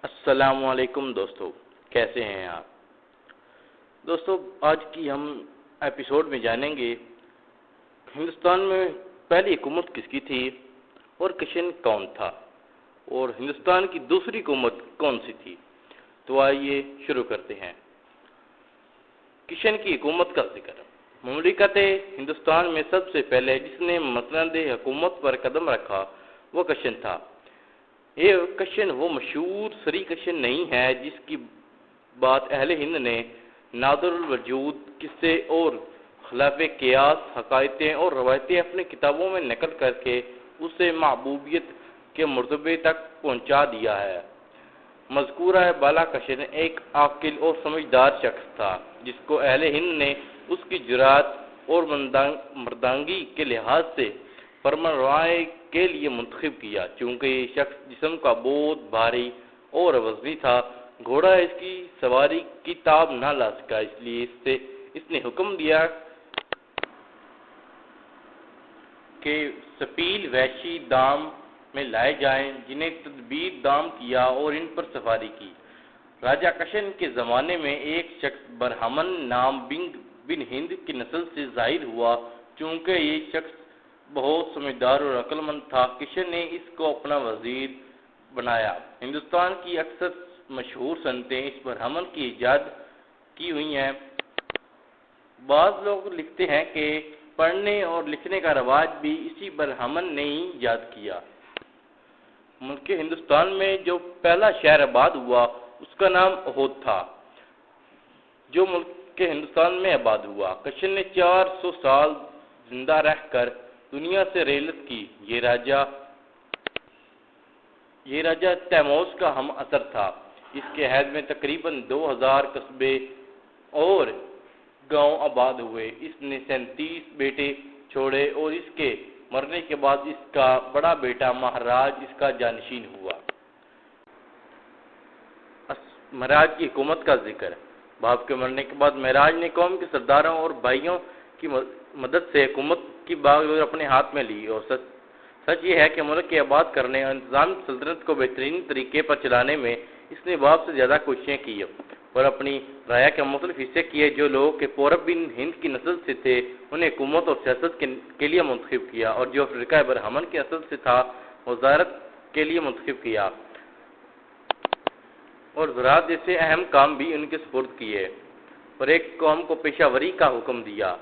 السلام علیکم دوستو، کیسے ہیں آپ؟ دوستو، آج کی ہم ایپیسوڈ میں جانیں گے ہندوستان میں پہلی حکومت کس کی تھی اور کشن کون تھا، اور ہندوستان کی دوسری حکومت کون سی تھی۔ تو آئیے شروع کرتے ہیں۔ کشن کی حکومت کا ذکر۔ مملکت ہندوستان میں سب سے پہلے جس نے مسند حکومت پر قدم رکھا وہ کشن تھا۔ یہ کشن وہ مشہور سری کشن نہیں ہے جس کی بات اہل ہند نے نادر الوجود قصے اور خلاف قیاس حقائقیں اور روایتیں اپنی کتابوں میں نقل کر کے اسے محبوبیت کے مرتبے تک پہنچا دیا ہے۔ مذکورہ بالا کشن ایک عاقل اور سمجھدار شخص تھا جس کو اہل ہند نے اس کی جرات اور مردانگی کے لحاظ سے فرمانروای کے لیے منتخب کیا۔ چونکہ یہ شخص جسم کا بہت بھاری اور وزنی تھا، گھوڑا اس کی سواری کی تاب نہ لا سکا، اس لیے اس نے حکم دیا کہ سپیل وحشی دام میں لائے جائیں، جنہیں تدبیر دام کیا اور ان پر سواری کی۔ راجہ کشن کے زمانے میں ایک شخص برہمن نام بن ہند کی نسل سے ظاہر ہوا۔ چونکہ یہ شخص بہت سمجھدار اور عقل مند تھا، کشن نے اس کو اپنا وزیر بنایا۔ ہندوستان کی اکثر مشہور صنعتیں اس برہمن کی ایجاد کی ہوئی ہیں۔ بعض لوگ لکھتے ہیں کہ پڑھنے اور لکھنے کا رواج بھی اسی برہمن نے ہی ایجاد کیا۔ ملک ہندوستان میں جو پہلا شہر آباد ہوا اس کا نام اہود تھا، جو ملک ہندوستان میں آباد ہوا۔ کشن نے 400 سال زندہ رہ کر دنیا سے رحلت کی۔ یہ راجہ تیموس کا ہم اثر تھا۔ اس کے عہد میں تقریباً 2000 قصبے اور گاؤں آباد ہوئے۔ اس نے 37 بیٹے چھوڑے اور اس کے مرنے کے بعد اس کا بڑا بیٹا مہاراج اس کا جانشین ہوا۔ مہاراج کی حکومت کا ذکر۔ باپ کے مرنے کے بعد مہاراج نے قوم کے سرداروں اور بھائیوں کی مدد سے حکومت کی باغ اپنے ہاتھ میں لی، اور سچ یہ ہے کہ ملک کے آباد کرنے اور انتظام سلطنت کو بہترین طریقے پر چلانے میں اس نے باپ سے زیادہ کوششیں کی اور اپنی رعایا کے مختلف حصے کیے۔ جو لوگ کہ پورب بن ہند کی نسل سے تھے انہیں حکومت اور سیاست کے لیے منتخب کیا، اور جو افریقہ برہمن کی اصل سے تھا وزارت کے لیے منتخب کیا، اور زراعت جیسے اہم کام بھی ان کے سپرد کیے، اور ایک قوم کو پیشہ وری کا حکم دیا۔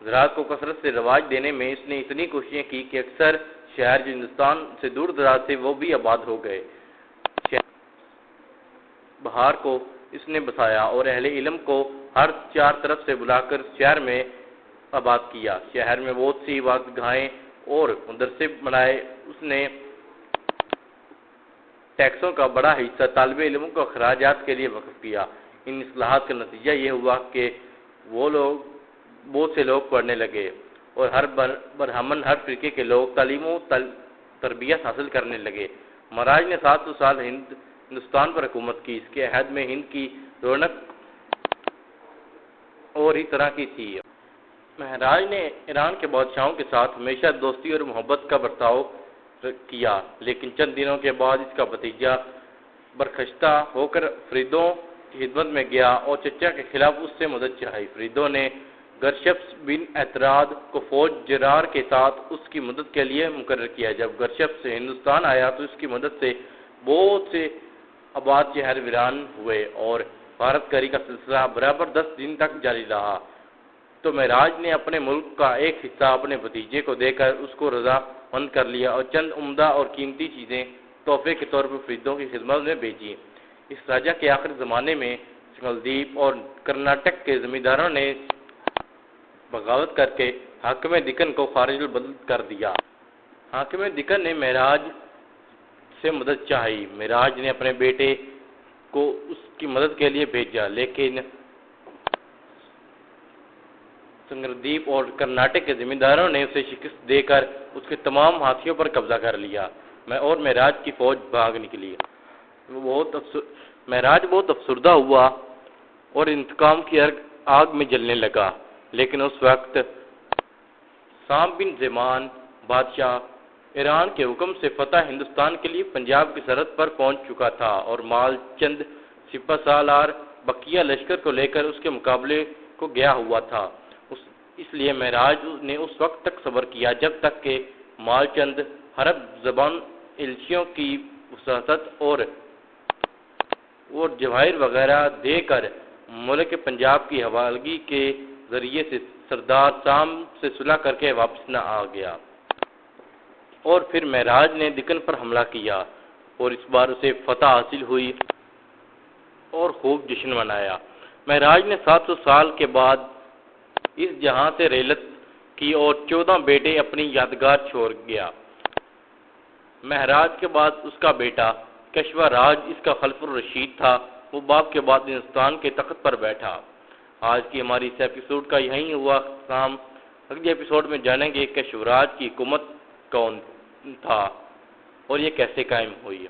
زراعت کو کثرت سے رواج دینے میں اس نے اتنی کوششیں کی کہ اکثر شہر جو ہندوستان سے دور دراز تھے وہ بھی آباد ہو گئے۔ بہار کو اس نے بسایا اور اہل علم کو ہر 4 طرف سے بلا کر شہر میں آباد کیا۔ شہر میں بہت سی عبادت گاہیں اور مدرسے بنائے۔ اس نے ٹیکسوں کا بڑا حصہ طالب علموں کو اخراجات کے لیے وقف کیا۔ ان اصلاحات کا نتیجہ یہ ہوا کہ بہت سے لوگ پڑھنے لگے، اور ہر برہمن ہر فرقے کے لوگ تعلیم و تربیت حاصل کرنے لگے۔ مہاراج نے 700 سال ہندوستان پر حکومت کی۔ اس کے عہد میں ہند کی رونق اور ہی طرح کی تھی۔ مہاراج نے ایران کے بادشاہوں کے ساتھ ہمیشہ دوستی اور محبت کا برتاؤ کیا، لیکن چند دنوں کے بعد اس کا بھتیجا برخاستہ ہو کر فریدوں کی خدمت میں گیا اور چچا کے خلاف اس سے مدد چاہی۔ فریدوں نے گرشپس بن اعتراض کو فوج جرار کے ساتھ اس کی مدد کے لیے مقرر کیا۔ جب گرشپس سے ہندوستان آیا تو اس کی مدد سے بہت سے آباد شہر ویران ہوئے، اور غارت کاری کا سلسلہ برابر 10 دن تک جاری رہا۔ تو مہاراج نے اپنے ملک کا ایک حصہ اپنے بھتیجے کو دے کر اس کو رضا مند کر لیا، اور چند عمدہ اور قیمتی چیزیں تحفے کے طور پر فریدوں کی خدمت میں بھیجی۔ اس راجہ کے آخر زمانے میں سنگلدیپ اور کرناٹک کے زمینداروں نے بغاوت کر کے حاکم دکن کو خارج البلد کر دیا۔ حاکم دکن نے مہاراج سے مدد چاہی۔ مہاراج نے اپنے بیٹے کو اس کی مدد کے لیے بھیجا، لیکن سنگلدیپ اور کرناٹک کے زمینداروں نے اسے شکست دے کر اس کے تمام ہاتھیوں پر قبضہ کر لیا، اور مہاراج کی فوج بھاگ نکلی۔ مہاراج بہت افسردہ ہوا اور انتقام کی آگ میں جلنے لگا، لیکن اس وقت سام بن زمان بادشاہ ایران کے حکم سے فتح ہندوستان کے لیے پنجاب کی سرحد پر پہنچ چکا تھا اور مال چند سپہ سالار بقیہ لشکر کو لے کر اس کے مقابلے کو گیا ہوا تھا۔ اس لیے مہراج نے اس وقت تک صبر کیا جب تک کہ مال چند عرب زبان ایلچیوں کی وساطت اور جواہر وغیرہ دے کر ملک پنجاب کی حوالگی کے ذریعے سے سردار سام سے صلح کر کے واپس نہ آ گیا، اور پھر مہراج نے دکن پر حملہ کیا اور اس بار اسے فتح حاصل ہوئی اور خوب جشن منایا۔ مہراج نے 700 سال کے بعد اس جہاں سے رحلت کی اور 14 بیٹے اپنی یادگار چھوڑ گیا۔ مہراج کے بعد اس کا بیٹا کشوا راج اس کا خلف الرشید تھا، وہ باپ کے بعد ہندوستان کے تخت پر بیٹھا۔ آج کی ہماری اس ایپیسوڈ کا یہیں ہوا اختتام۔ اگلے ایپیسوڈ میں جانیں گے کہ کشوا راج کی حکومت کون تھا اور یہ کیسے قائم ہوئی۔